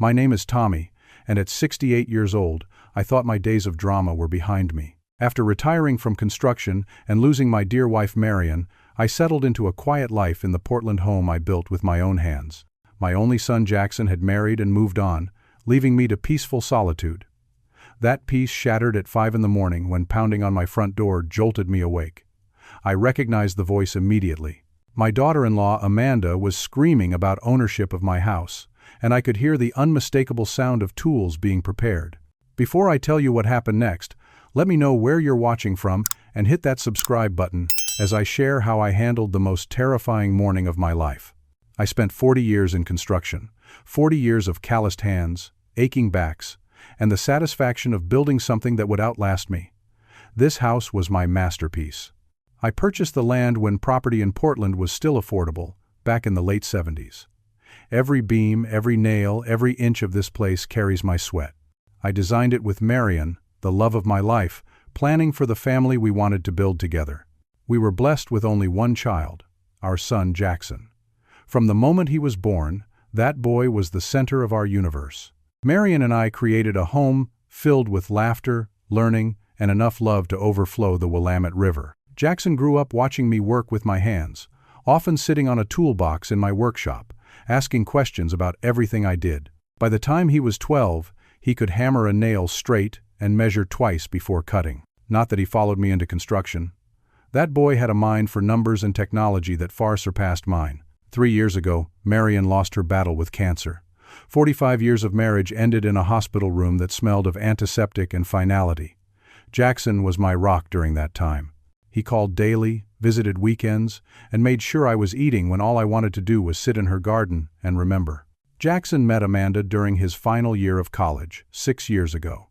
My name is Tommy, and at 68 years old, I thought my days of drama were behind me. After retiring from construction and losing my dear wife Marion, I settled into a quiet life in the Portland home I built with my own hands. My only son Jackson had married and moved on, leaving me to peaceful solitude. That peace shattered at 5 in the morning when pounding on my front door jolted me awake. I recognized the voice immediately. My daughter-in-law Amanda was screaming about ownership of my house, and I could hear the unmistakable sound of tools being prepared. Before I tell you what happened next, let me know where you're watching from and hit that subscribe button as I share how I handled the most terrifying morning of my life. I spent 40 years in construction, 40 years of calloused hands, aching backs, and the satisfaction of building something that would outlast me. This house was my masterpiece. I purchased the land when property in Portland was still affordable, back in the late 70s. Every beam, every nail, every inch of this place carries my sweat. I designed it with Marion, the love of my life, planning for the family we wanted to build together. We were blessed with only one child, our son Jackson. From the moment he was born, that boy was the center of our universe. Marion and I created a home filled with laughter, learning, and enough love to overflow the Willamette River. Jackson grew up watching me work with my hands, often sitting on a toolbox in my workshop, asking questions about everything I did. By the time he was 12, he could hammer a nail straight and measure twice before cutting. Not that he followed me into construction. That boy had a mind for numbers and technology that far surpassed mine. 3 years ago, Marion lost her battle with cancer. 45 years of marriage ended in a hospital room that smelled of antiseptic and finality. Jackson was my rock during that time. He called daily, visited weekends, and made sure I was eating when all I wanted to do was sit in her garden and remember. Jackson met Amanda during his final year of college, 6 years ago.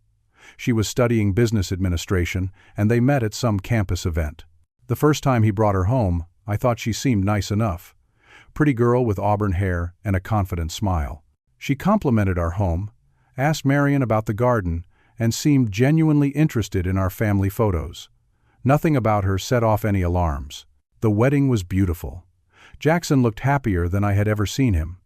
She was studying business administration, and they met at some campus event. The first time he brought her home, I thought she seemed nice enough. Pretty girl with auburn hair and a confident smile. She complimented our home, asked Marion about the garden, and seemed genuinely interested in our family photos. Nothing about her set off any alarms. The wedding was beautiful. Jackson looked happier than I had ever seen him.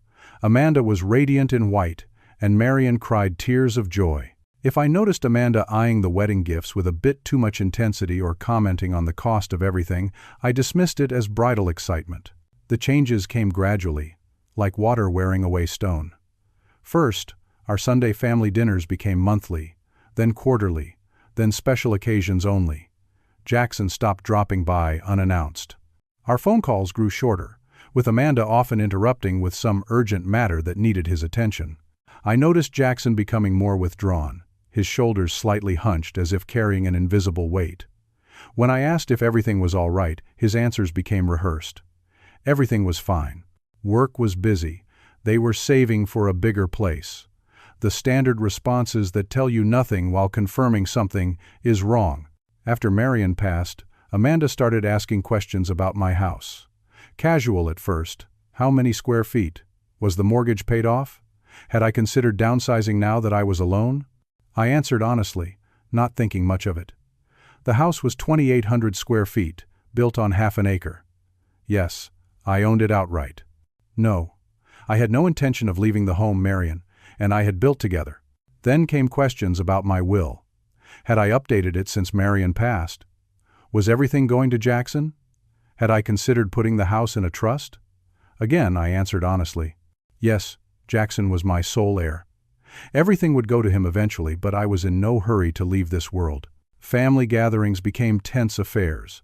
Amanda was radiant in white, and Marion cried tears of joy. If I noticed Amanda eyeing the wedding gifts with a bit too much intensity or commenting on the cost of everything, I dismissed it as bridal excitement. The changes came gradually, like water wearing away stone. First, our Sunday family dinners became monthly, then quarterly, then special occasions only. Jackson stopped dropping by unannounced. Our phone calls grew shorter, with Amanda often interrupting with some urgent matter that needed his attention. I noticed Jackson becoming more withdrawn, his shoulders slightly hunched as if carrying an invisible weight. When I asked if everything was all right, his answers became rehearsed. Everything was fine. Work was busy. They were saving for a bigger place. The standard responses that tell you nothing while confirming something is wrong. After Marion passed, Amanda started asking questions about my house. Casual at first. How many square feet? Was the mortgage paid off? Had I considered downsizing now that I was alone? I answered honestly, not thinking much of it. The house was 2,800 square feet, built on half an acre. Yes, I owned it outright. No, I had no intention of leaving the home Marion and I had built together. Then came questions about my will. Had I updated it since Marion passed? Was everything going to Jackson? Had I considered putting the house in a trust? Again, I answered honestly. Yes, Jackson was my sole heir. Everything would go to him eventually, but I was in no hurry to leave this world. Family gatherings became tense affairs.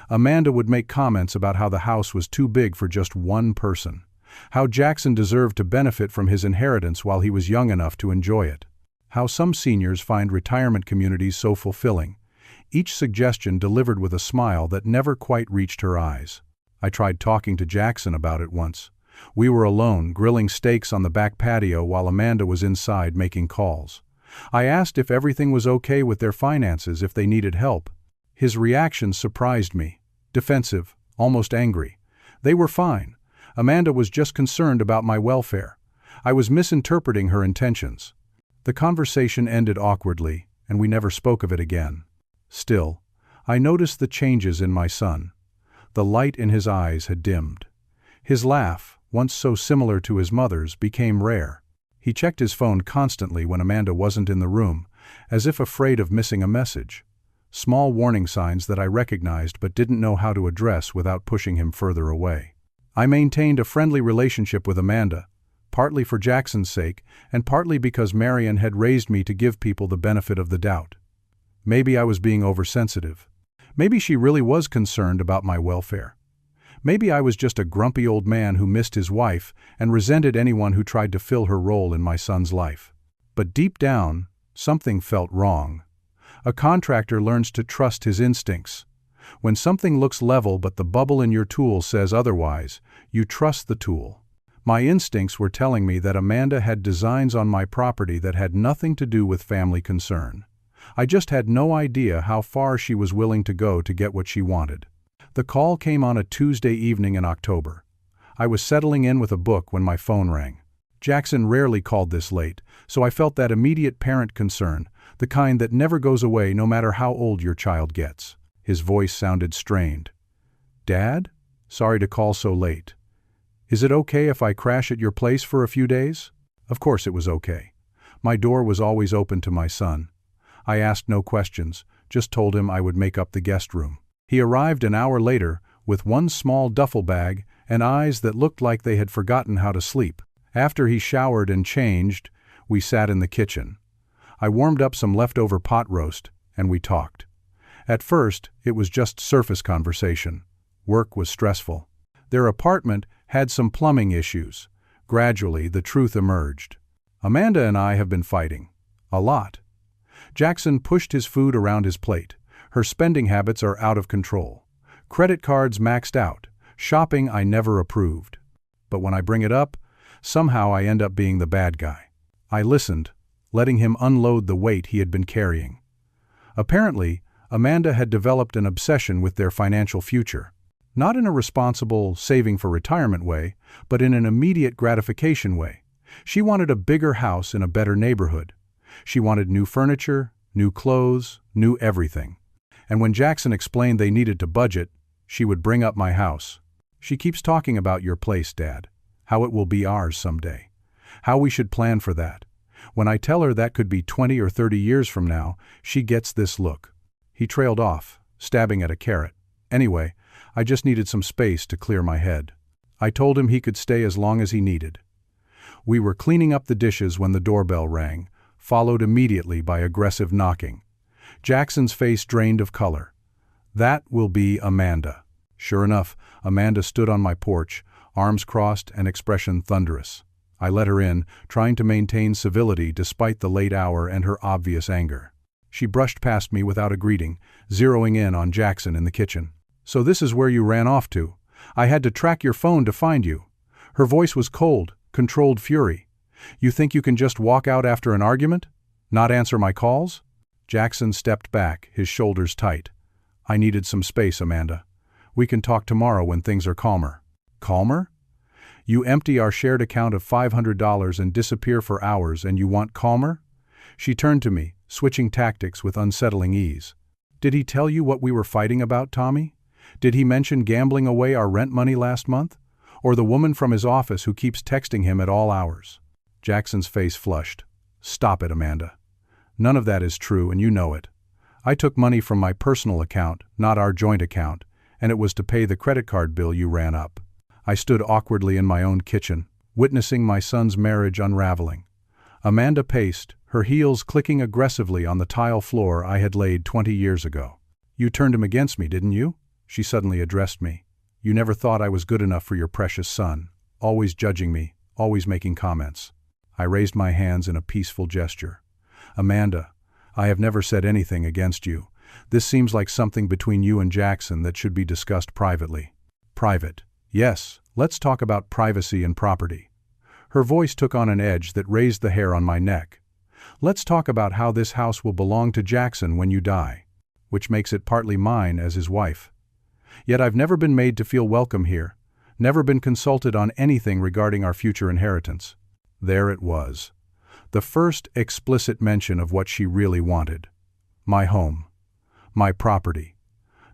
Amanda would make comments about how the house was too big for just one person, how Jackson deserved to benefit from his inheritance while he was young enough to enjoy it, how some seniors find retirement communities so fulfilling, each suggestion delivered with a smile that never quite reached her eyes. I tried talking to Jackson about it once. We were alone, grilling steaks on the back patio while Amanda was inside making calls. I asked if everything was okay with their finances, if they needed help. His reaction surprised me. Defensive, almost angry. They were fine. Amanda was just concerned about my welfare. I was misinterpreting her intentions. The conversation ended awkwardly, and we never spoke of it again. Still, I noticed the changes in my son. The light in his eyes had dimmed. His laugh, once so similar to his mother's, became rare. He checked his phone constantly when Amanda wasn't in the room, as if afraid of missing a message. Small warning signs that I recognized but didn't know how to address without pushing him further away. I maintained a friendly relationship with Amanda, partly for Jackson's sake and partly because Marion had raised me to give people the benefit of the doubt. Maybe I was being oversensitive. Maybe she really was concerned about my welfare. Maybe I was just a grumpy old man who missed his wife and resented anyone who tried to fill her role in my son's life. But deep down, something felt wrong. A contractor learns to trust his instincts. When something looks level but the bubble in your tool says otherwise, you trust the tool. My instincts were telling me that Amanda had designs on my property that had nothing to do with family concern. I just had no idea how far she was willing to go to get what she wanted. The call came on a Tuesday evening in October. I was settling in with a book when my phone rang. Jackson rarely called this late, so I felt that immediate parent concern, the kind that never goes away no matter how old your child gets. His voice sounded strained. "Dad? Sorry to call so late. Is it okay if I crash at your place for a few days?" Of course it was okay. My door was always open to my son. I asked no questions, just told him I would make up the guest room. He arrived an hour later with one small duffel bag and eyes that looked like they had forgotten how to sleep. After he showered and changed, we sat in the kitchen. I warmed up some leftover pot roast, and we talked. At first, it was just surface conversation. Work was stressful. Their apartment had some plumbing issues. Gradually, the truth emerged. Amanda and I have been fighting. A lot. Jackson pushed his food around his plate. Her spending habits are out of control. Credit cards maxed out. Shopping I never approved. But when I bring it up, somehow I end up being the bad guy. I listened, letting him unload the weight he had been carrying. Apparently, Amanda had developed an obsession with their financial future. Not in a responsible, saving for retirement way, but in an immediate gratification way. She wanted a bigger house in a better neighborhood. She wanted new furniture, new clothes, new everything. And when Jackson explained they needed to budget, she would bring up my house. "She keeps talking about your place, Dad. How it will be ours someday. How we should plan for that. When I tell her that could be 20 or 30 years from now, she gets this look." He trailed off, stabbing at a carrot. Anyway, I just needed some space to clear my head. I told him he could stay as long as he needed. We were cleaning up the dishes when the doorbell rang, followed immediately by aggressive knocking. Jackson's face drained of color. "That will be Amanda." Sure enough, Amanda stood on my porch, arms crossed and expression thunderous. I let her in, trying to maintain civility despite the late hour and her obvious anger. She brushed past me without a greeting, zeroing in on Jackson in the kitchen. "So this is where you ran off to. I had to track your phone to find you." Her voice was cold, controlled fury. "You think you can just walk out after an argument? Not answer my calls?" Jackson stepped back, his shoulders tight. "I needed some space, Amanda. We can talk tomorrow when things are calmer." "Calmer? You empty our shared account of $500 and disappear for hours and you want calmer?" She turned to me, switching tactics with unsettling ease. "Did he tell you what we were fighting about, Tommy? Did he mention gambling away our rent money last month? Or the woman from his office who keeps texting him at all hours?" Jackson's face flushed. "Stop it, Amanda. None of that is true and you know it. I took money from my personal account, not our joint account, and it was to pay the credit card bill you ran up." I stood awkwardly in my own kitchen, witnessing my son's marriage unraveling. Amanda paced, her heels clicking aggressively on the tile floor I had laid 20 years ago. "You turned him against me, didn't you?" She suddenly addressed me. "You never thought I was good enough for your precious son, always judging me, always making comments." I raised my hands in a peaceful gesture. "Amanda, I have never said anything against you. This seems like something between you and Jackson that should be discussed privately." "Private. Yes, let's talk about privacy and property." Her voice took on an edge that raised the hair on my neck. "Let's talk about how this house will belong to Jackson when you die, which makes it partly mine as his wife. Yet I've never been made to feel welcome here, never been consulted on anything regarding our future inheritance." There it was. The first explicit mention of what she really wanted. My home. My property.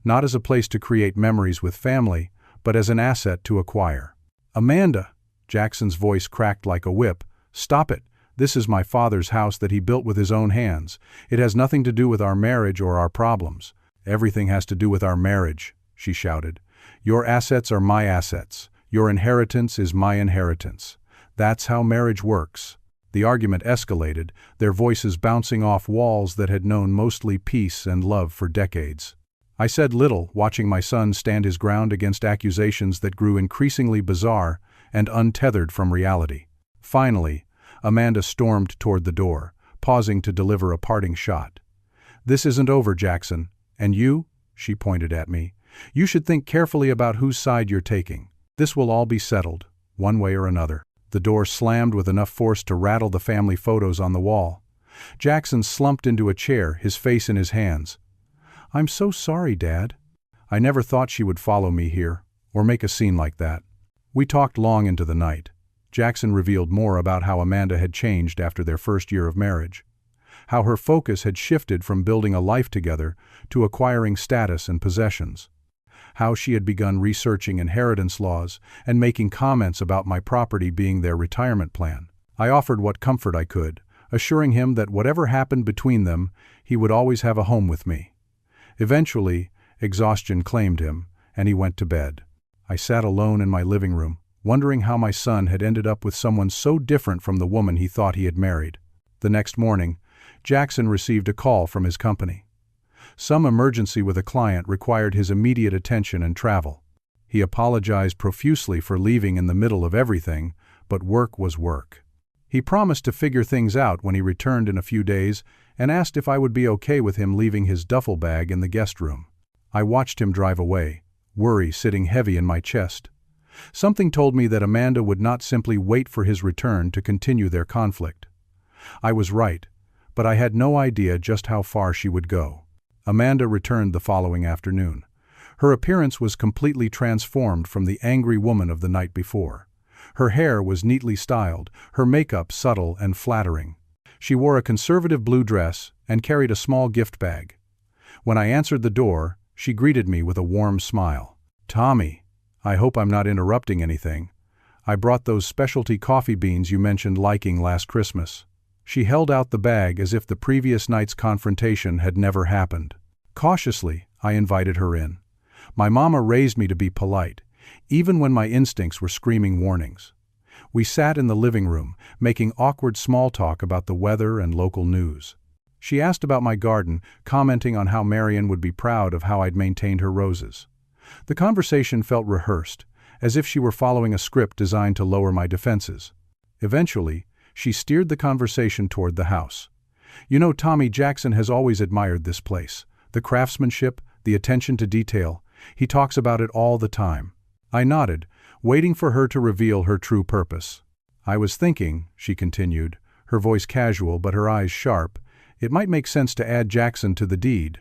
Not as a place to create memories with family, but as an asset to acquire. "Amanda!" Jackson's voice cracked like a whip. "Stop it. This is my father's house that he built with his own hands. It has nothing to do with our marriage or our problems." "Everything has to do with our marriage," she shouted. "Your assets are my assets. Your inheritance is my inheritance. That's how marriage works." The argument escalated, their voices bouncing off walls that had known mostly peace and love for decades. I said little, watching my son stand his ground against accusations that grew increasingly bizarre and untethered from reality. Finally, Amanda stormed toward the door, pausing to deliver a parting shot. "This isn't over, Jackson. And you," she pointed at me, "you should think carefully about whose side you're taking. This will all be settled, one way or another." The door slammed with enough force to rattle the family photos on the wall. Jackson slumped into a chair, his face in his hands. "I'm so sorry, Dad. I never thought she would follow me here, or make a scene like that." We talked long into the night. Jackson revealed more about how Amanda had changed after their first year of marriage. How her focus had shifted from building a life together to acquiring status and possessions. How she had begun researching inheritance laws and making comments about my property being their retirement plan. I offered what comfort I could, assuring him that whatever happened between them, he would always have a home with me. Eventually, exhaustion claimed him, and he went to bed. I sat alone in my living room, wondering how my son had ended up with someone so different from the woman he thought he had married. The next morning, Jackson received a call from his company. Some emergency with a client required his immediate attention and travel. He apologized profusely for leaving in the middle of everything, but work was work. He promised to figure things out when he returned in a few days and asked if I would be okay with him leaving his duffel bag in the guest room. I watched him drive away, worry sitting heavy in my chest. Something told me that Amanda would not simply wait for his return to continue their conflict. I was right, but I had no idea just how far she would go. Amanda returned the following afternoon. Her appearance was completely transformed from the angry woman of the night before. Her hair was neatly styled, her makeup subtle and flattering. She wore a conservative blue dress and carried a small gift bag. When I answered the door, she greeted me with a warm smile. "Tommy, I hope I'm not interrupting anything. I brought those specialty coffee beans you mentioned liking last Christmas." She held out the bag as if the previous night's confrontation had never happened. Cautiously, I invited her in. My mama raised me to be polite, even when my instincts were screaming warnings. We sat in the living room, making awkward small talk about the weather and local news. She asked about my garden, commenting on how Marion would be proud of how I'd maintained her roses. The conversation felt rehearsed, as if she were following a script designed to lower my defenses. Eventually, she steered the conversation toward the house. "You know, Tommy, Jackson has always admired this place. The craftsmanship, the attention to detail. He talks about it all the time." I nodded, waiting for her to reveal her true purpose. "I was thinking," she continued, her voice casual but her eyes sharp, "it might make sense to add Jackson to the deed.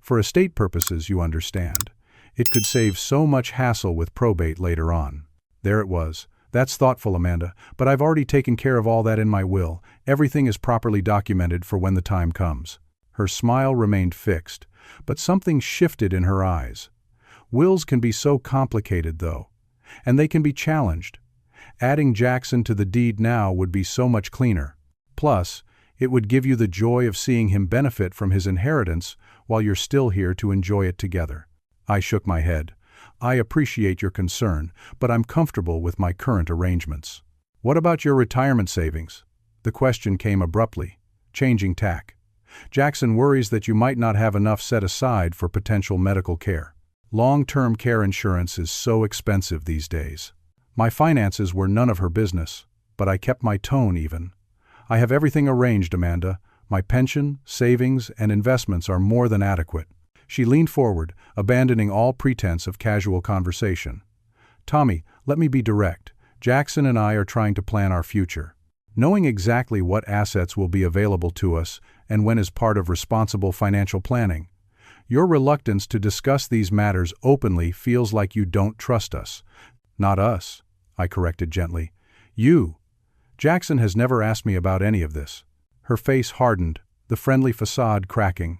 For estate purposes, you understand. It could save so much hassle with probate later on." There it was. "That's thoughtful, Amanda, but I've already taken care of all that in my will. Everything is properly documented for when the time comes." Her smile remained fixed, but something shifted in her eyes. Wills can be so complicated, though, and they can be challenged. Adding Jackson to the deed now would be so much cleaner. Plus, it would give you the joy of seeing him benefit from his inheritance while you're still here to enjoy it together. I shook my head. "I appreciate your concern, but I'm comfortable with my current arrangements." "What about your retirement savings?" The question came abruptly, changing tack. "Jackson worries that you might not have enough set aside for potential medical care. Long-term care insurance is so expensive these days." My finances were none of her business, but I kept my tone even. "I have everything arranged, Amanda. My pension, savings, and investments are more than adequate." She leaned forward, abandoning all pretense of casual conversation. "Tommy, let me be direct. Jackson and I are trying to plan our future. Knowing exactly what assets will be available to us and when is part of responsible financial planning. Your reluctance to discuss these matters openly feels like you don't trust us." "Not us," I corrected gently. "You. Jackson has never asked me about any of this." Her face hardened, the friendly facade cracking.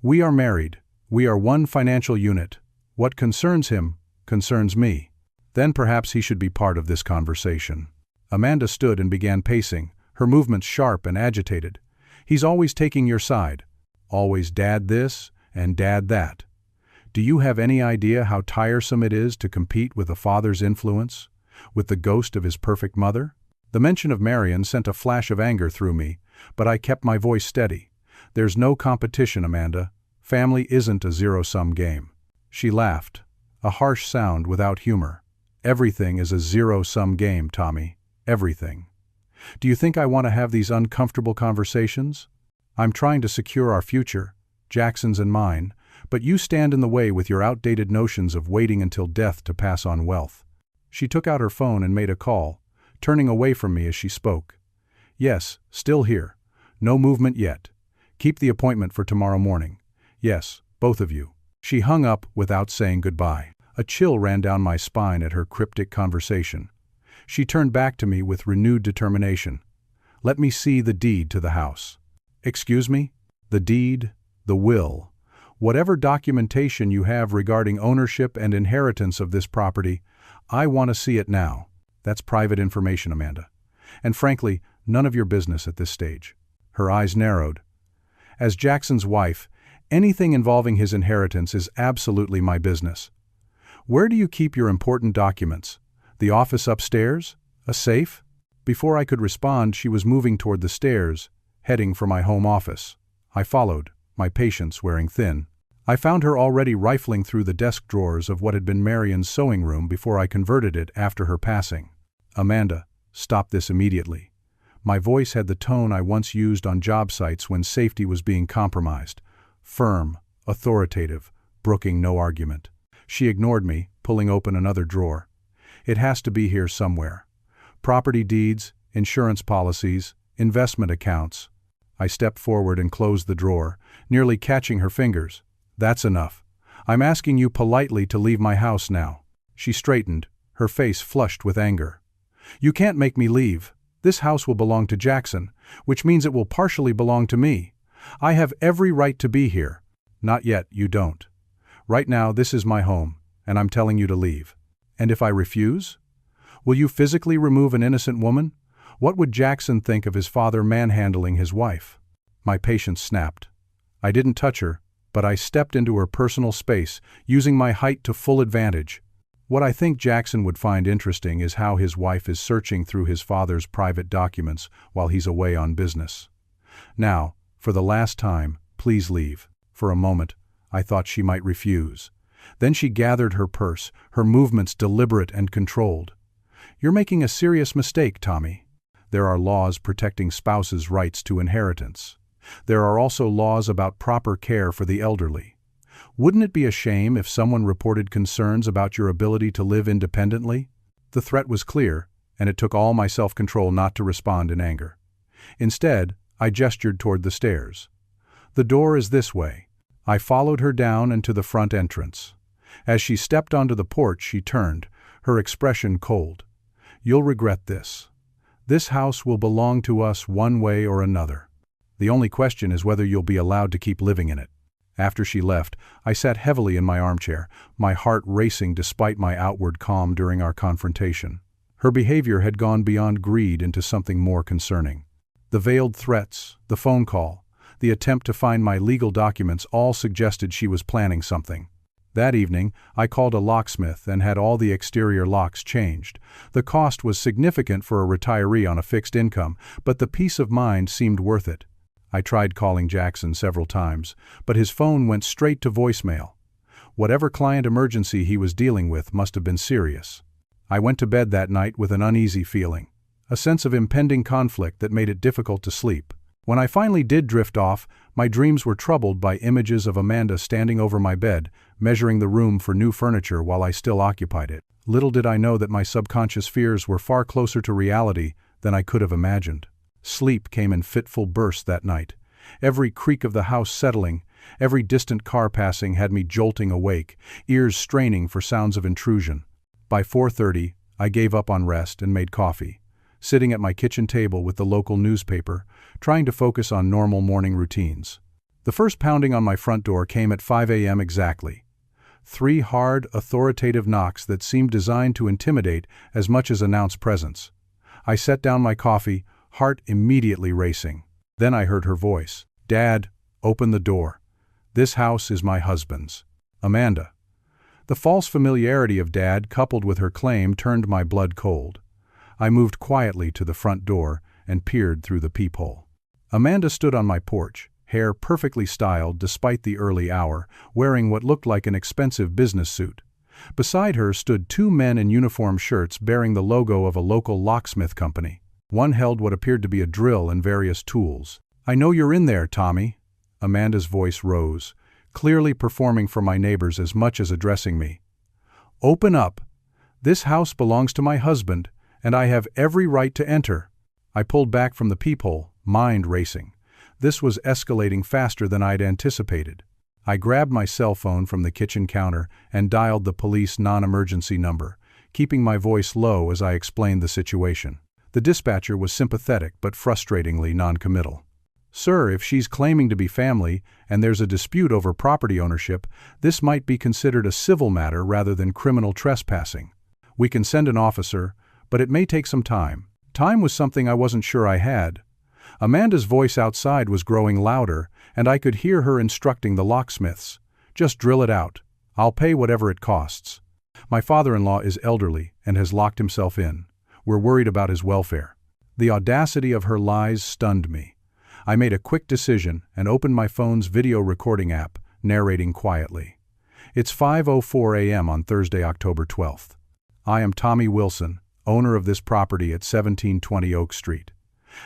"We are married. We are one financial unit. What concerns him, concerns me. Then perhaps he should be part of this conversation." Amanda stood and began pacing, her movements sharp and agitated. "He's always taking your side. Always dad this and dad that. Do you have any idea how tiresome it is to compete with a father's influence, with the ghost of his perfect mother?" The mention of Marion sent a flash of anger through me, but I kept my voice steady. "There's no competition, Amanda. Family isn't a zero-sum game." She laughed, a harsh sound without humor. "Everything is a zero-sum game, Tommy. Everything. Do you think I want to have these uncomfortable conversations? I'm trying to secure our future, Jackson's and mine, but you stand in the way with your outdated notions of waiting until death to pass on wealth." She took out her phone and made a call, turning away from me as she spoke. "Yes, still here. No movement yet. Keep the appointment for tomorrow morning. Yes, both of you." She hung up without saying goodbye. A chill ran down my spine at her cryptic conversation. She turned back to me with renewed determination. "Let me see the deed to the house." "Excuse me? The deed, the will, whatever documentation you have regarding ownership and inheritance of this property, I want to see it now. That's private information, Amanda. And frankly, none of your business at this stage." Her eyes narrowed. "As Jackson's wife, anything involving his inheritance is absolutely my business. Where do you keep your important documents? The office upstairs? A safe?" Before I could respond, she was moving toward the stairs, heading for my home office. I followed, my patience wearing thin. I found her already rifling through the desk drawers of what had been Marion's sewing room before I converted it after her passing. "Amanda, stop this immediately." My voice had the tone I once used on job sites when safety was being compromised. Firm, authoritative, brooking no argument. She ignored me, pulling open another drawer. "It has to be here somewhere. Property deeds, insurance policies, investment accounts." I stepped forward and closed the drawer, nearly catching her fingers. "That's enough. I'm asking you politely to leave my house now." She straightened, her face flushed with anger. "You can't make me leave. This house will belong to Jackson, which means it will partially belong to me. I have every right to be here." "Not yet, you don't. Right now, this is my home, and I'm telling you to leave." "And if I refuse? Will you physically remove an innocent woman? What would Jackson think of his father manhandling his wife?" My patience snapped. I didn't touch her, but I stepped into her personal space, using my height to full advantage. What I think Jackson would find interesting is how his wife is searching through his father's private documents while he's away on business. "Now, for the last time, please leave." For a moment, I thought she might refuse. Then she gathered her purse, her movements deliberate and controlled. "You're making a serious mistake, Tommy. There are laws protecting spouses' rights to inheritance. There are also laws about proper care for the elderly. Wouldn't it be a shame if someone reported concerns about your ability to live independently?" The threat was clear, and it took all my self-control not to respond in anger. Instead, I gestured toward the stairs. "The door is this way." I followed her down and to the front entrance. As she stepped onto the porch, she turned, her expression cold. "You'll regret this. This house will belong to us one way or another. The only question is whether you'll be allowed to keep living in it." After she left, I sat heavily in my armchair, my heart racing despite my outward calm during our confrontation. Her behavior had gone beyond greed into something more concerning. The veiled threats, the phone call, the attempt to find my legal documents all suggested she was planning something. That evening, I called a locksmith and had all the exterior locks changed. The cost was significant for a retiree on a fixed income, but the peace of mind seemed worth it. I tried calling Jackson several times, but his phone went straight to voicemail. Whatever client emergency he was dealing with must have been serious. I went to bed that night with an uneasy feeling, a sense of impending conflict that made it difficult to sleep. When I finally did drift off, my dreams were troubled by images of Amanda standing over my bed, measuring the room for new furniture while I still occupied it. Little did I know that my subconscious fears were far closer to reality than I could have imagined. Sleep came in fitful bursts that night. Every creak of the house settling, every distant car passing had me jolting awake, ears straining for sounds of intrusion. By 4:30, I gave up on rest and made coffee, sitting at my kitchen table with the local newspaper, trying to focus on normal morning routines. The first pounding on my front door came at 5 a.m. exactly. 3 hard, authoritative knocks that seemed designed to intimidate as much as announce presence. I set down my coffee, heart immediately racing. Then I heard her voice. "Dad, open the door. This house is my husband's. Amanda." The false familiarity of Dad coupled with her claim turned my blood cold. I moved quietly to the front door and peered through the peephole. Amanda stood on my porch, hair perfectly styled despite the early hour, wearing what looked like an expensive business suit. Beside her stood two men in uniform shirts bearing the logo of a local locksmith company. One held what appeared to be a drill and various tools. "I know you're in there, Tommy." Amanda's voice rose, clearly performing for my neighbors as much as addressing me. "Open up. This house belongs to my husband, and I have every right to enter." I pulled back from the peephole, mind racing. This was escalating faster than I'd anticipated. I grabbed my cell phone from the kitchen counter and dialed the police non-emergency number, keeping my voice low as I explained the situation. The dispatcher was sympathetic but frustratingly non-committal. "Sir, if she's claiming to be family and there's a dispute over property ownership, this might be considered a civil matter rather than criminal trespassing. We can send an officer, but it may take some time." Time was something I wasn't sure I had. Amanda's voice outside was growing louder, and I could hear her instructing the locksmiths. "Just drill it out. I'll pay whatever it costs. My father-in-law is elderly and has locked himself in. We're worried about his welfare." The audacity of her lies stunned me. I made a quick decision and opened my phone's video recording app, narrating quietly. "It's 5:04 a.m. on Thursday, October 12th. I am Tommy Wilson, owner of this property at 1720 Oak Street.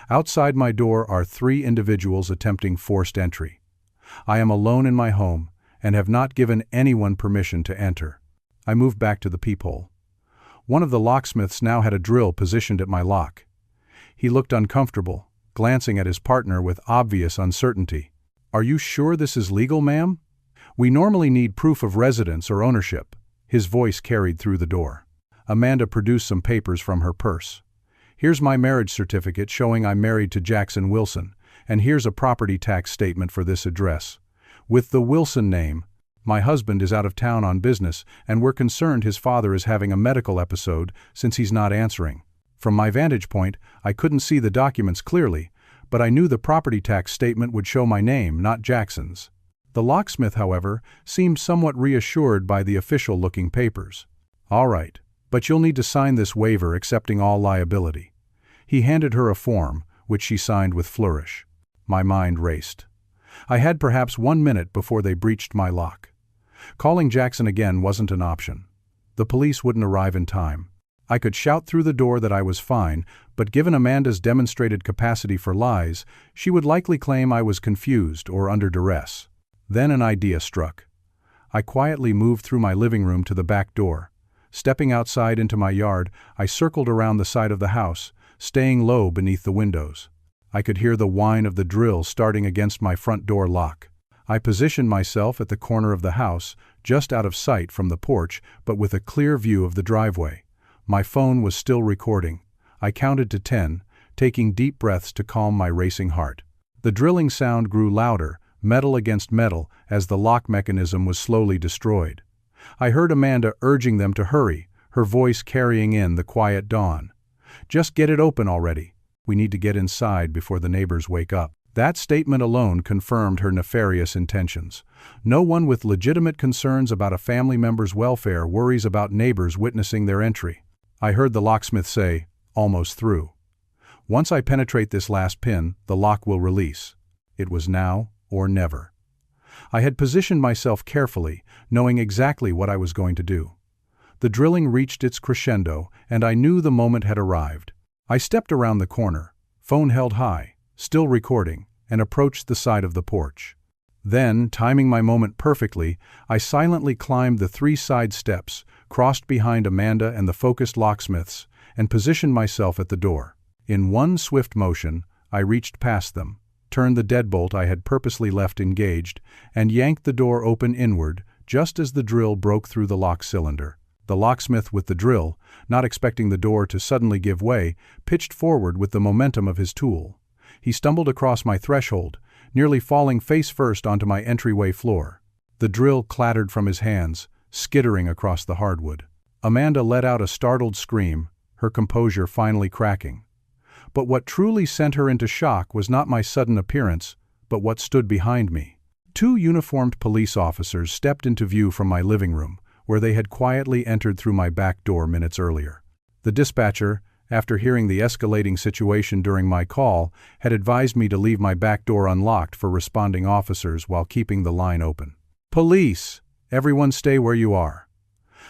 Outside my door are 3 individuals attempting forced entry. I am alone in my home and have not given anyone permission to enter." I moved back to the peephole. One of the locksmiths now had a drill positioned at my lock. He looked uncomfortable, glancing at his partner with obvious uncertainty. "Are you sure this is legal, ma'am? We normally need proof of residence or ownership." His voice carried through the door. Amanda produced some papers from her purse. "Here's my marriage certificate showing I'm married to Jackson Wilson, and here's a property tax statement for this address. With the Wilson name. My husband is out of town on business, and we're concerned his father is having a medical episode since he's not answering." From my vantage point, I couldn't see the documents clearly, but I knew the property tax statement would show my name, not Jackson's. The locksmith, however, seemed somewhat reassured by the official-looking papers. "All right, but you'll need to sign this waiver accepting all liability." He handed her a form, which she signed with flourish. My mind raced. I had perhaps 1 minute before they breached my lock. Calling Jackson again wasn't an option. The police wouldn't arrive in time. I could shout through the door that I was fine, but given Amanda's demonstrated capacity for lies, she would likely claim I was confused or under duress. Then an idea struck. I quietly moved through my living room to the back door. Stepping outside into my yard, I circled around the side of the house, staying low beneath the windows. I could hear the whine of the drill starting against my front door lock. I positioned myself at the corner of the house, just out of sight from the porch, but with a clear view of the driveway. My phone was still recording. I counted to 10, taking deep breaths to calm my racing heart. The drilling sound grew louder, metal against metal, as the lock mechanism was slowly destroyed. I heard Amanda urging them to hurry, her voice carrying in the quiet dawn. "Just get it open already. We need to get inside before the neighbors wake up." That statement alone confirmed her nefarious intentions. No one with legitimate concerns about a family member's welfare worries about neighbors witnessing their entry. I heard the locksmith say, "Almost through. Once I penetrate this last pin, the lock will release." It was now or never. I had positioned myself carefully, knowing exactly what I was going to do. The drilling reached its crescendo, and I knew the moment had arrived. I stepped around the corner, phone held high, still recording, and approached the side of the porch. Then, timing my moment perfectly, I silently climbed the 3 side steps, crossed behind Amanda and the focused locksmiths, and positioned myself at the door. In one swift motion, I reached past them, turned the deadbolt I had purposely left engaged, and yanked the door open inward, just as the drill broke through the lock cylinder. The locksmith with the drill, not expecting the door to suddenly give way, pitched forward with the momentum of his tool. He stumbled across my threshold, nearly falling face first onto my entryway floor. The drill clattered from his hands, skittering across the hardwood. Amanda let out a startled scream, her composure finally cracking. But what truly sent her into shock was not my sudden appearance, but what stood behind me. Two uniformed police officers stepped into view from my living room, where they had quietly entered through my back door minutes earlier. The dispatcher, after hearing the escalating situation during my call, had advised me to leave my back door unlocked for responding officers while keeping the line open. "Police! Everyone stay where you are."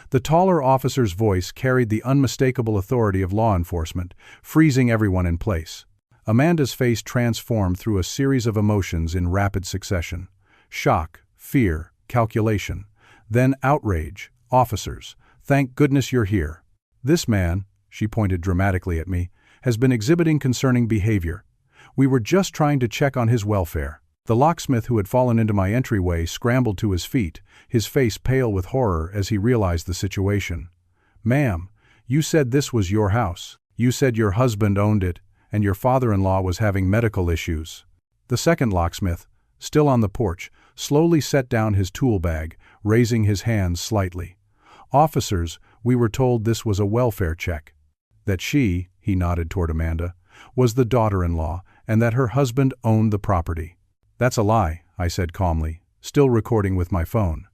The taller officer's voice carried the unmistakable authority of law enforcement, freezing everyone in place. Amanda's face transformed through a series of emotions in rapid succession. Shock, fear, calculation. Then outrage. "Officers, thank goodness you're here. This man," she pointed dramatically at me, "has been exhibiting concerning behavior. We were just trying to check on his welfare." The locksmith who had fallen into my entryway scrambled to his feet, his face pale with horror as he realized the situation. "Ma'am, you said this was your house. You said your husband owned it, and your father-in-law was having medical issues." The second locksmith, still on the porch, slowly set down his tool bag, raising his hands slightly. "Officers, we were told this was a welfare check. That she," he nodded toward Amanda, "was the daughter-in-law, and that her husband owned the property." "That's a lie," I said calmly, still recording with my phone.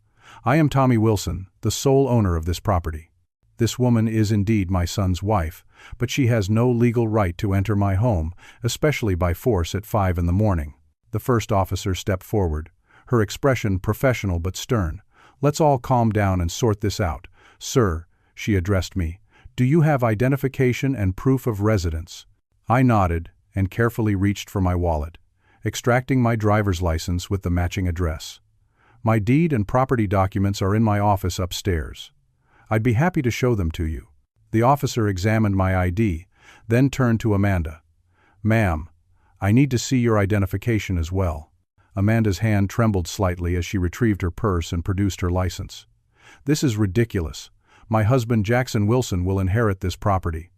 "I am Tommy Wilson, the sole owner of this property. This woman is indeed my son's wife, but she has no legal right to enter my home, especially by force at 5 in the morning." The first officer stepped forward, her expression professional but stern. "Let's all calm down and sort this out. Sir," she addressed me, "do you have identification and proof of residence?" I nodded and carefully reached for my wallet, extracting my driver's license with the matching address. "My deed and property documents are in my office upstairs. I'd be happy to show them to you." The officer examined my ID, then turned to Amanda. "Ma'am, I need to see your identification as well." Amanda's hand trembled slightly as she retrieved her purse and produced her license. "This is ridiculous. My husband Jackson Wilson will inherit this property.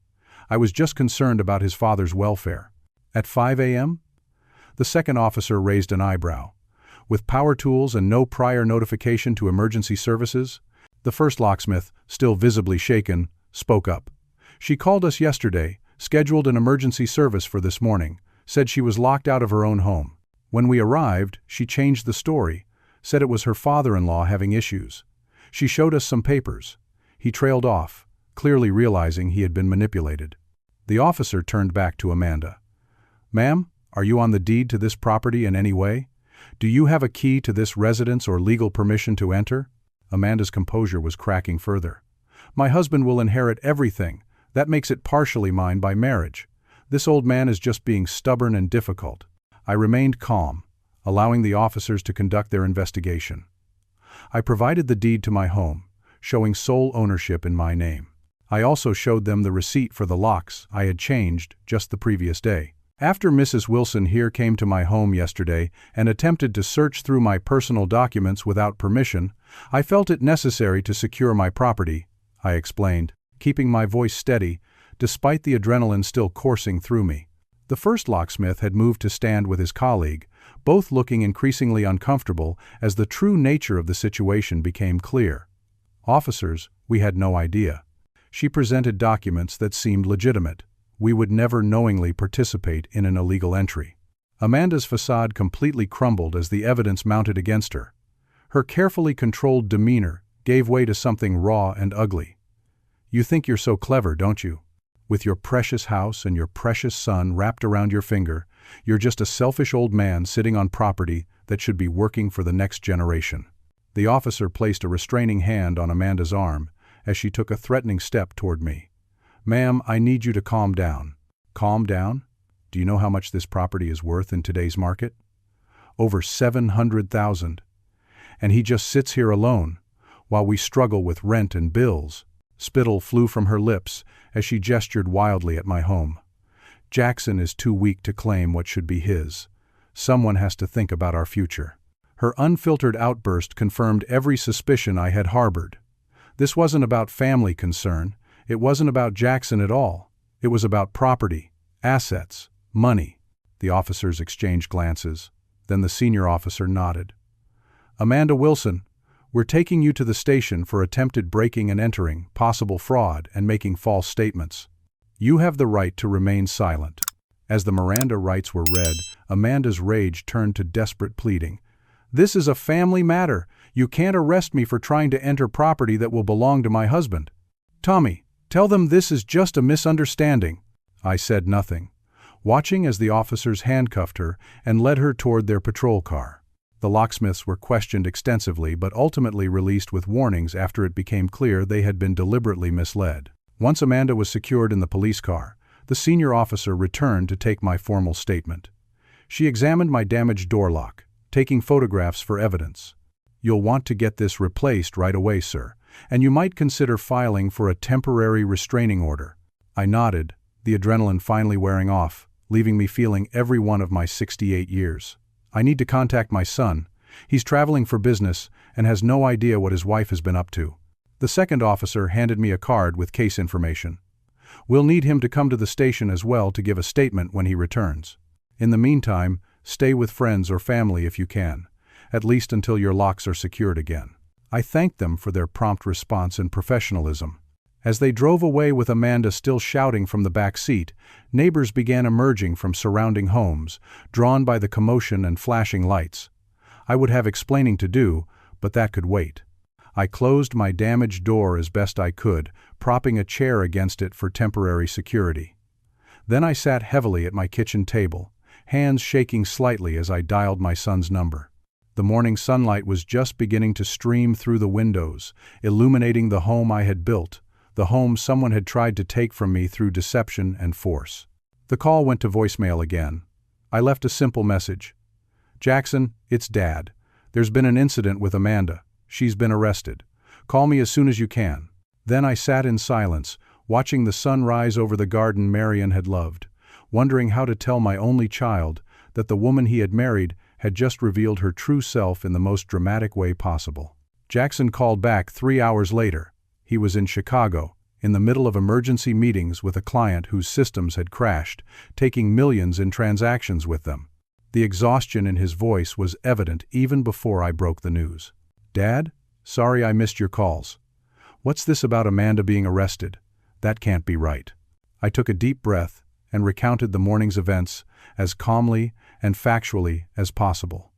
I was just concerned about his father's welfare." "At 5 a.m.? The second officer raised an eyebrow. "With power tools and no prior notification to emergency services?" The first locksmith, still visibly shaken, spoke up. "She called us yesterday, scheduled an emergency service for this morning, said she was locked out of her own home. When we arrived, she changed the story, said it was her father-in-law having issues. She showed us some papers." He trailed off, clearly realizing he had been manipulated. The officer turned back to Amanda. "Ma'am, are you on the deed to this property in any way? Do you have a key to this residence or legal permission to enter?" Amanda's composure was cracking further. "My husband will inherit everything. That makes it partially mine by marriage. This old man is just being stubborn and difficult." I remained calm, allowing the officers to conduct their investigation. I provided the deed to my home, showing sole ownership in my name. I also showed them the receipt for the locks I had changed just the previous day. "After Mrs. Wilson here came to my home yesterday and attempted to search through my personal documents without permission, I felt it necessary to secure my property," I explained, keeping my voice steady, despite the adrenaline still coursing through me. The first locksmith had moved to stand with his colleague, both looking increasingly uncomfortable as the true nature of the situation became clear. "Officers, we had no idea. She presented documents that seemed legitimate. We would never knowingly participate in an illegal entry." Amanda's facade completely crumbled as the evidence mounted against her. Her carefully controlled demeanor gave way to something raw and ugly. "You think you're so clever, don't you? With your precious house and your precious son wrapped around your finger, you're just a selfish old man sitting on property that should be working for the next generation." The officer placed a restraining hand on Amanda's arm as she took a threatening step toward me. "Ma'am, I need you to calm down." "Calm down? Do you know how much this property is worth in today's market? Over $700,000. And he just sits here alone, while we struggle with rent and bills." Spittle flew from her lips as she gestured wildly at my home. "Jackson is too weak to claim what should be his. Someone has to think about our future." Her unfiltered outburst confirmed every suspicion I had harbored. This wasn't about family concern. It wasn't about Jackson at all. It was about property, assets, money. The officers exchanged glances. Then the senior officer nodded. "Amanda Wilson, we're taking you to the station for attempted breaking and entering, possible fraud, and making false statements. You have the right to remain silent." As the Miranda rights were read, Amanda's rage turned to desperate pleading. "This is a family matter. You can't arrest me for trying to enter property that will belong to my husband. Tommy, tell them this is just a misunderstanding." I said nothing, watching as the officers handcuffed her and led her toward their patrol car. The locksmiths were questioned extensively but ultimately released with warnings after it became clear they had been deliberately misled. Once Amanda was secured in the police car, the senior officer returned to take my formal statement. She examined my damaged door lock, taking photographs for evidence. "You'll want to get this replaced right away, sir, and you might consider filing for a temporary restraining order." I nodded, the adrenaline finally wearing off, leaving me feeling every one of my 68 years. "I need to contact my son. He's traveling for business and has no idea what his wife has been up to." The second officer handed me a card with case information. "We'll need him to come to the station as well to give a statement when he returns. In the meantime, stay with friends or family if you can, at least until your locks are secured again." I thanked them for their prompt response and professionalism. As they drove away with Amanda still shouting from the back seat, neighbors began emerging from surrounding homes, drawn by the commotion and flashing lights. I would have explaining to do, but that could wait. I closed my damaged door as best I could, propping a chair against it for temporary security. Then I sat heavily at my kitchen table, hands shaking slightly as I dialed my son's number. The morning sunlight was just beginning to stream through the windows, illuminating the home I had built, the home someone had tried to take from me through deception and force. The call went to voicemail again. I left a simple message. "Jackson, it's Dad. There's been an incident with Amanda. She's been arrested. Call me as soon as you can." Then I sat in silence, watching the sun rise over the garden Marion had loved, wondering how to tell my only child that the woman he had married had just revealed her true self in the most dramatic way possible. Jackson called back 3 hours later. He was in Chicago, in the middle of emergency meetings with a client whose systems had crashed, taking millions in transactions with them. The exhaustion in his voice was evident even before I broke the news. "Dad, sorry I missed your calls. What's this about Amanda being arrested? That can't be right." I took a deep breath and recounted the morning's events as calmly and factually as possible.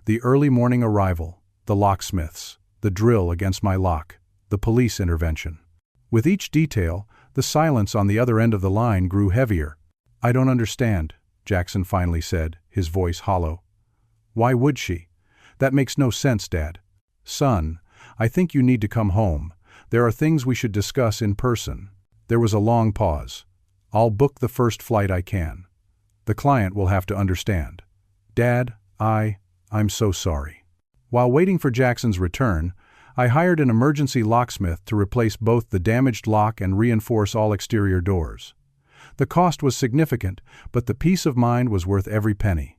The early morning arrival, the locksmiths, the drill against my lock, the police intervention. With each detail, the silence on the other end of the line grew heavier. "I don't understand," Jackson finally said, his voice hollow. "Why would she? That makes no sense, Dad." "Son, I think you need to come home. There are things we should discuss in person." There was a long pause. "I'll book the first flight I can. The client will have to understand." "Dad, I'm so sorry." While waiting for Jackson's return, I hired an emergency locksmith to replace both the damaged lock and reinforce all exterior doors. The cost was significant, but the peace of mind was worth every penny.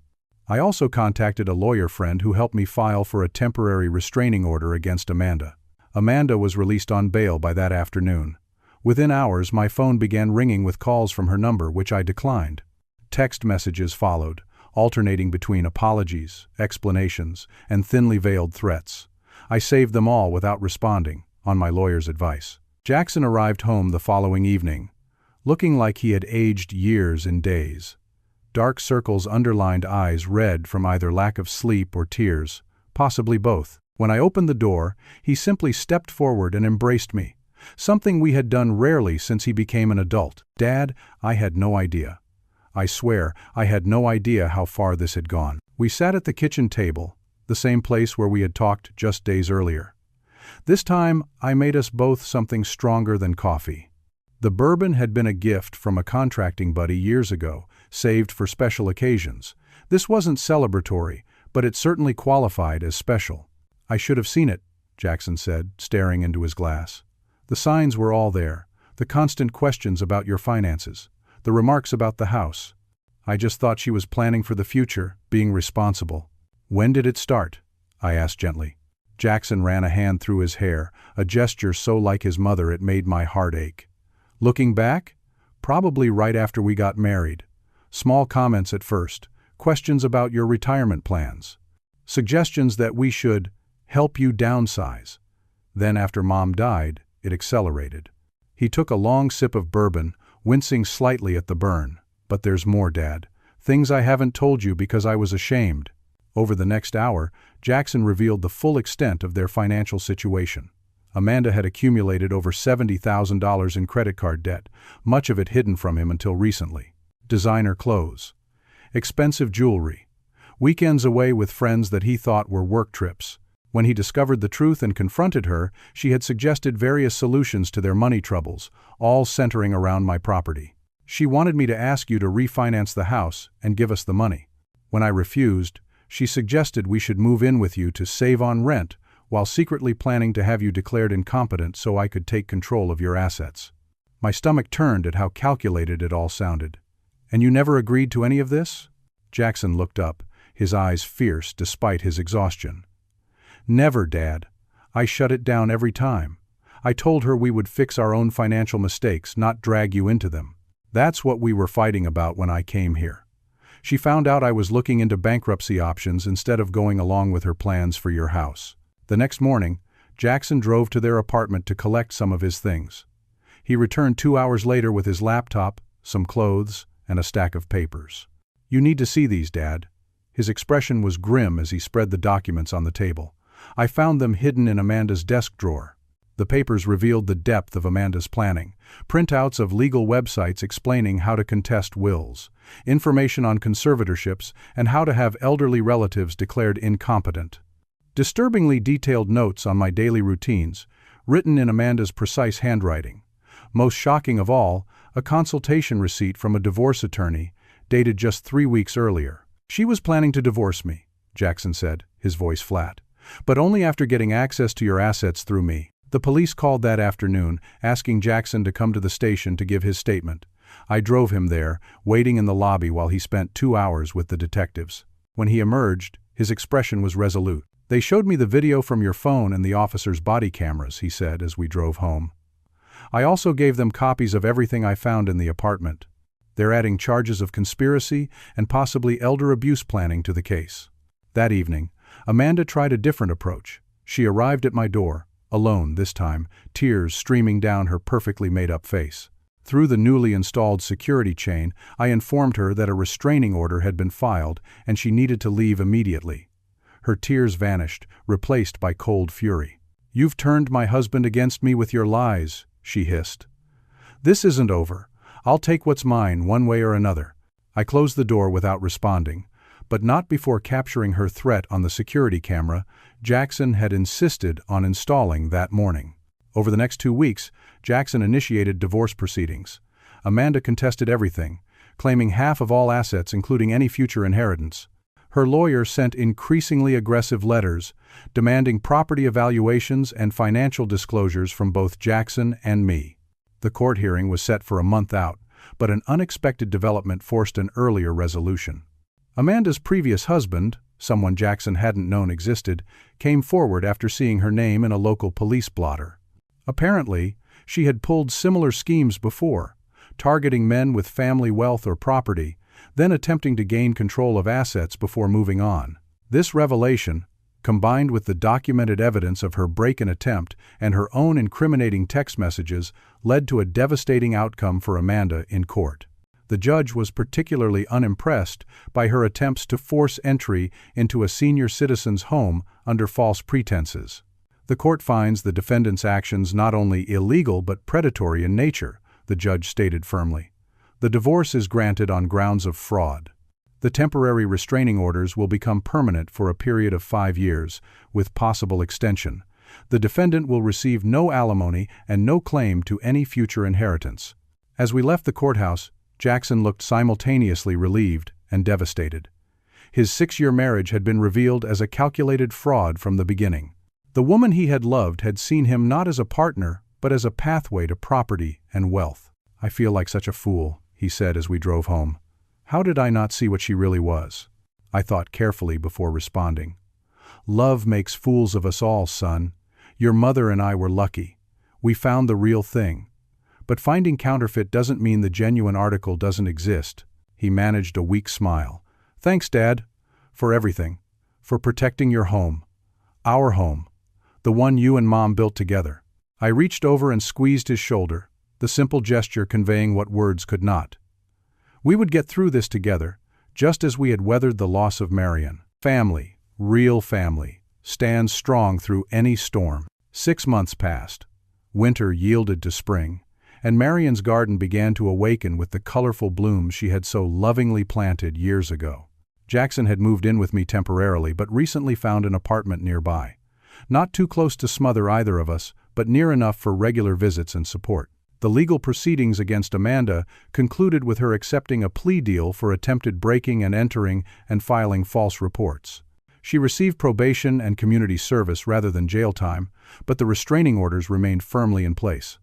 I also contacted a lawyer friend who helped me file for a temporary restraining order against Amanda. Amanda was released on bail by that afternoon. Within hours, my phone began ringing with calls from her number, which I declined. Text messages followed, alternating between apologies, explanations, and thinly veiled threats. I saved them all without responding, on my lawyer's advice. Jackson arrived home the following evening, looking like he had aged years in days. Dark circles underlined eyes red from either lack of sleep or tears, possibly both. When I opened the door, he simply stepped forward and embraced me, something we had done rarely since he became an adult. "Dad, I had no idea. I swear, I had no idea how far this had gone." We sat at the kitchen table, the same place where we had talked just days earlier. This time, I made us both something stronger than coffee. The bourbon had been a gift from a contracting buddy years ago, saved for special occasions. This wasn't celebratory, but it certainly qualified as special. "I should have seen it," Jackson said, staring into his glass. "The signs were all there, the constant questions about your finances, the remarks about the house. I just thought she was planning for the future, being responsible." "When did it start?" I asked gently. Jackson ran a hand through his hair, a gesture so like his mother it made my heart ache. "Looking back? Probably right after we got married. Small comments at first, questions about your retirement plans, suggestions that we should help you downsize. Then after Mom died, it accelerated." He took a long sip of bourbon, wincing slightly at the burn. But there's more, Dad. Things I haven't told you because I was ashamed. Over the next hour, Jackson revealed the full extent of their financial situation. Amanda had accumulated over $70,000 in credit card debt, much of it hidden from him until recently. Designer clothes, expensive jewelry, weekends away with friends that he thought were work trips. When he discovered the truth and confronted her, she had suggested various solutions to their money troubles, all centering around my property. She wanted me to ask you to refinance the house and give us the money. When I refused, she suggested we should move in with you to save on rent, while secretly planning to have you declared incompetent so I could take control of your assets. My stomach turned at how calculated it all sounded. And you never agreed to any of this? Jackson looked up, his eyes fierce despite his exhaustion. Never, Dad. I shut it down every time. I told her we would fix our own financial mistakes, not drag you into them. That's what we were fighting about when I came here. She found out I was looking into bankruptcy options instead of going along with her plans for your house. The next morning, Jackson drove to their apartment to collect some of his things. He returned 2 hours later with his laptop, some clothes, and a stack of papers. You need to see these, Dad. His expression was grim as he spread the documents on the table. I found them hidden in Amanda's desk drawer. The papers revealed the depth of Amanda's planning, printouts of legal websites explaining how to contest wills, information on conservatorships, and how to have elderly relatives declared incompetent. Disturbingly detailed notes on my daily routines, written in Amanda's precise handwriting. Most shocking of all, a consultation receipt from a divorce attorney, dated just 3 weeks earlier. She was planning to divorce me, Jackson said, his voice flat. But only after getting access to your assets through me. The police called that afternoon, asking Jackson to come to the station to give his statement. I drove him there, waiting in the lobby while he spent 2 hours with the detectives. When he emerged, his expression was resolute. They showed me the video from your phone and the officer's body cameras, he said as we drove home. I also gave them copies of everything I found in the apartment. They're adding charges of conspiracy and possibly elder abuse planning to the case. That evening, Amanda tried a different approach. She arrived at my door, alone this time, tears streaming down her perfectly made-up face. Through the newly installed security chain, I informed her that a restraining order had been filed and she needed to leave immediately. Her tears vanished, replaced by cold fury. "You've turned my husband against me with your lies," she hissed. "This isn't over. I'll take what's mine one way or another." I closed the door without responding, but not before capturing her threat on the security camera Jackson had insisted on installing that morning. Over the next 2 weeks, Jackson initiated divorce proceedings. Amanda contested everything, claiming half of all assets including any future inheritance. Her lawyer sent increasingly aggressive letters, demanding property evaluations and financial disclosures from both Jackson and me. The court hearing was set for a month out, but an unexpected development forced an earlier resolution. Amanda's previous husband, someone Jackson hadn't known existed, came forward after seeing her name in a local police blotter. Apparently, she had pulled similar schemes before, targeting men with family wealth or property, then attempting to gain control of assets before moving on. This revelation, combined with the documented evidence of her break-in attempt and her own incriminating text messages, led to a devastating outcome for Amanda in court. The judge was particularly unimpressed by her attempts to force entry into a senior citizen's home under false pretenses. The court finds the defendant's actions not only illegal but predatory in nature, the judge stated firmly. The divorce is granted on grounds of fraud. The temporary restraining orders will become permanent for a period of 5 years, with possible extension. The defendant will receive no alimony and no claim to any future inheritance. As we left the courthouse, Jackson looked simultaneously relieved and devastated. His 6-year marriage had been revealed as a calculated fraud from the beginning. The woman he had loved had seen him not as a partner, but as a pathway to property and wealth. "I feel like such a fool," he said as we drove home. "How did I not see what she really was?" I thought carefully before responding. "Love makes fools of us all, son. Your mother and I were lucky. We found the real thing. But finding counterfeit doesn't mean the genuine article doesn't exist." He managed a weak smile. "Thanks, Dad, for everything. For protecting your home. Our home. The one you and Mom built together." I reached over and squeezed his shoulder, the simple gesture conveying what words could not. We would get through this together, just as we had weathered the loss of Marion. Family, real family, stands strong through any storm. 6 months passed. Winter yielded to spring, and Marion's garden began to awaken with the colorful blooms she had so lovingly planted years ago. Jackson had moved in with me temporarily but recently found an apartment nearby. Not too close to smother either of us, but near enough for regular visits and support. The legal proceedings against Amanda concluded with her accepting a plea deal for attempted breaking and entering and filing false reports. She received probation and community service rather than jail time, but the restraining orders remained firmly in place.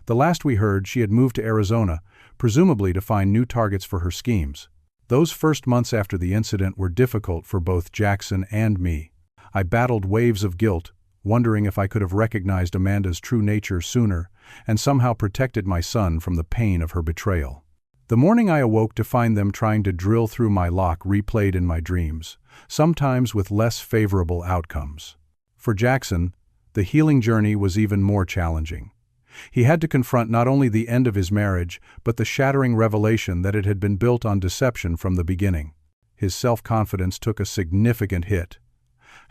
The last we heard, she had moved to Arizona, presumably to find new targets for her schemes. Those first months after the incident were difficult for both Jackson and me. I battled waves of guilt, wondering if I could have recognized Amanda's true nature sooner and somehow protected my son from the pain of her betrayal. The morning I awoke to find them trying to drill through my lock replayed in my dreams, sometimes with less favorable outcomes. For Jackson, the healing journey was even more challenging. He had to confront not only the end of his marriage, but the shattering revelation that it had been built on deception from the beginning. His self-confidence took a significant hit.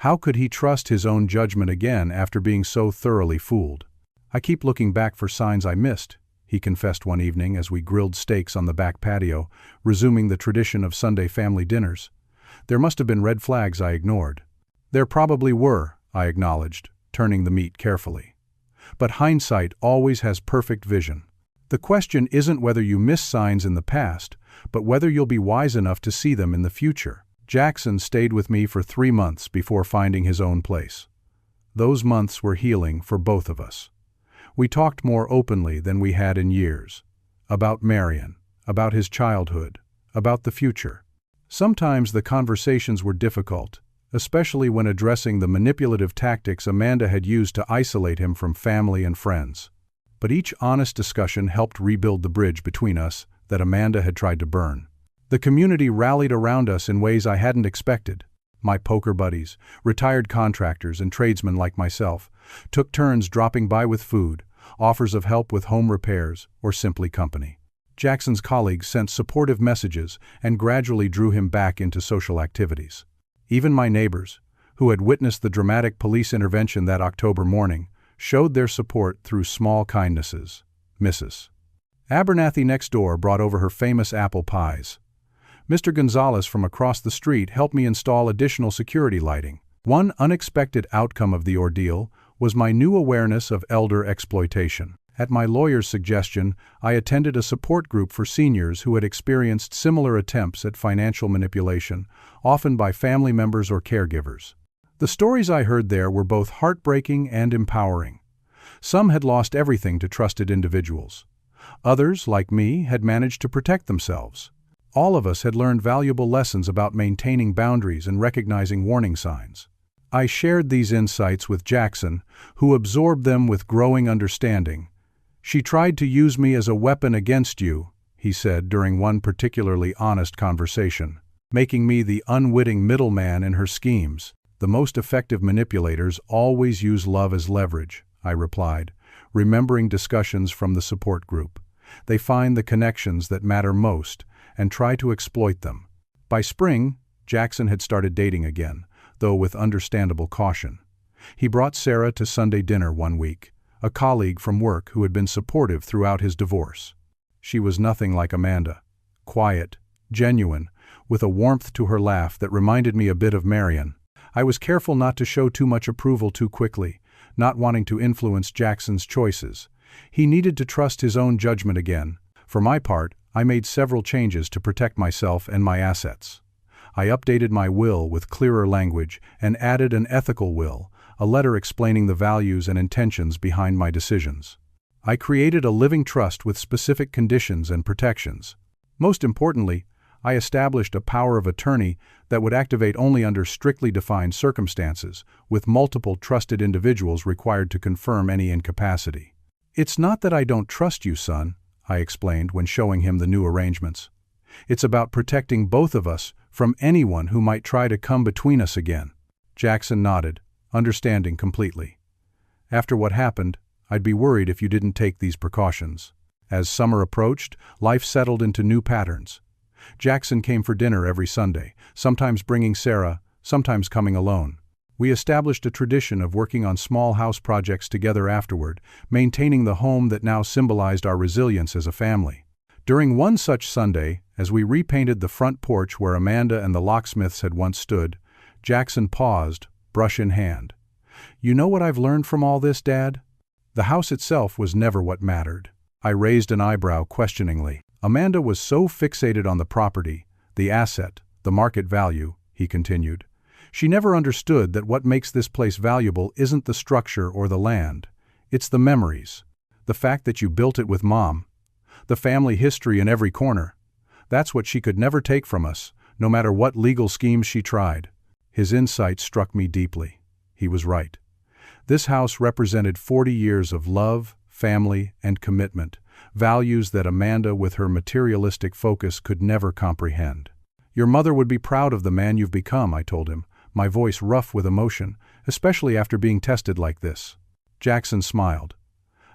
How could he trust his own judgment again after being so thoroughly fooled? "I keep looking back for signs I missed," he confessed one evening as we grilled steaks on the back patio, resuming the tradition of Sunday family dinners. "There must have been red flags I ignored." "There probably were," I acknowledged, turning the meat carefully. "But hindsight always has perfect vision. The question isn't whether you miss signs in the past, but whether you'll be wise enough to see them in the future." Jackson stayed with me for 3 months before finding his own place. Those months were healing for both of us. We talked more openly than we had in years. About Marion, about his childhood, about the future. Sometimes the conversations were difficult, especially when addressing the manipulative tactics Amanda had used to isolate him from family and friends. But each honest discussion helped rebuild the bridge between us that Amanda had tried to burn. The community rallied around us in ways I hadn't expected. My poker buddies, retired contractors and tradesmen like myself, took turns dropping by with food, offers of help with home repairs, or simply company. Jackson's colleagues sent supportive messages and gradually drew him back into social activities. Even my neighbors, who had witnessed the dramatic police intervention that October morning, showed their support through small kindnesses. Mrs. Abernathy next door brought over her famous apple pies. Mr. Gonzalez from across the street helped me install additional security lighting. One unexpected outcome of the ordeal was my new awareness of elder exploitation. At my lawyer's suggestion, I attended a support group for seniors who had experienced similar attempts at financial manipulation, often by family members or caregivers. The stories I heard there were both heartbreaking and empowering. Some had lost everything to trusted individuals. Others, like me, had managed to protect themselves. All of us had learned valuable lessons about maintaining boundaries and recognizing warning signs. I shared these insights with Jackson, who absorbed them with growing understanding. "She tried to use me as a weapon against you," he said during one particularly honest conversation, "making me the unwitting middleman in her schemes." "The most effective manipulators always use love as leverage," I replied, remembering discussions from the support group. "They find the connections that matter most and try to exploit them." By spring, Jackson had started dating again, though with understandable caution. He brought Sarah to Sunday dinner one week, a colleague from work who had been supportive throughout his divorce. She was nothing like Amanda. Quiet, genuine, with a warmth to her laugh that reminded me a bit of Marion. I was careful not to show too much approval too quickly, not wanting to influence Jackson's choices. He needed to trust his own judgment again. For my part, I made several changes to protect myself and my assets. I updated my will with clearer language and added an ethical will, a letter explaining the values and intentions behind my decisions. I created a living trust with specific conditions and protections. Most importantly, I established a power of attorney that would activate only under strictly defined circumstances, with multiple trusted individuals required to confirm any incapacity. "It's not that I don't trust you, son," I explained when showing him the new arrangements. "It's about protecting both of us from anyone who might try to come between us again." Jackson nodded, understanding completely. "After what happened, I'd be worried if you didn't take these precautions." As summer approached, life settled into new patterns. Jackson came for dinner every Sunday, sometimes bringing Sarah, sometimes coming alone. We established a tradition of working on small house projects together afterward, maintaining the home that now symbolized our resilience as a family. During one such Sunday, as we repainted the front porch where Amanda and the Locksmiths had once stood, Jackson paused, brush in hand. "You know what I've learned from all this, Dad? The house itself was never what mattered." I raised an eyebrow questioningly. "Amanda was so fixated on the property, the asset, the market value," he continued. "She never understood that what makes this place valuable isn't the structure or the land. It's the memories. The fact that you built it with Mom. The family history in every corner. That's what she could never take from us, no matter what legal schemes she tried." His insight struck me deeply. He was right. This house represented 40 years of love, family, and commitment, values that Amanda with her materialistic focus could never comprehend. "Your mother would be proud of the man you've become," I told him, my voice rough with emotion, especially after being tested like this. Jackson smiled,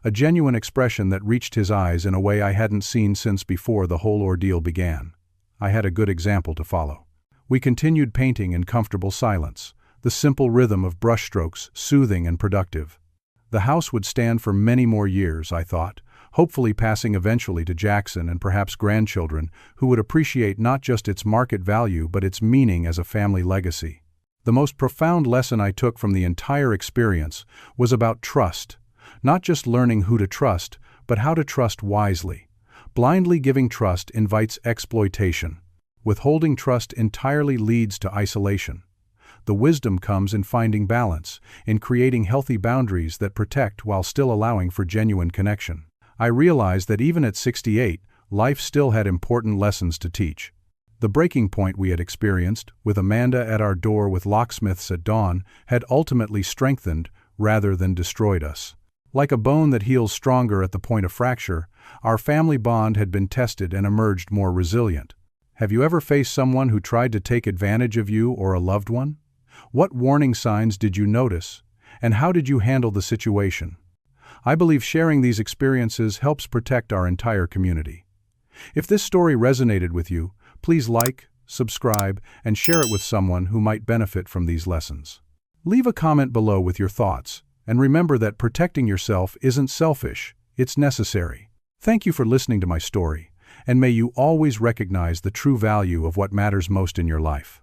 a genuine expression that reached his eyes in a way I hadn't seen since before the whole ordeal began. I had a good example to follow. We continued painting in comfortable silence, the simple rhythm of brushstrokes, soothing and productive. The house would stand for many more years, I thought, hopefully passing eventually to Jackson and perhaps grandchildren who would appreciate not just its market value but its meaning as a family legacy. The most profound lesson I took from the entire experience was about trust, not just learning who to trust, but how to trust wisely. Blindly giving trust invites exploitation. Withholding trust entirely leads to isolation. The wisdom comes in finding balance, in creating healthy boundaries that protect while still allowing for genuine connection. I realized that even at 68, life still had important lessons to teach. The breaking point we had experienced, with Amanda at our door with Locksmiths at dawn, had ultimately strengthened rather than destroyed us. Like a bone that heals stronger at the point of fracture, our family bond had been tested and emerged more resilient. Have you ever faced someone who tried to take advantage of you or a loved one? What warning signs did you notice, and how did you handle the situation? I believe sharing these experiences helps protect our entire community. If this story resonated with you, please like, subscribe, and share it with someone who might benefit from these lessons. Leave a comment below with your thoughts, and remember that protecting yourself isn't selfish, it's necessary. Thank you for listening to my story, and may you always recognize the true value of what matters most in your life.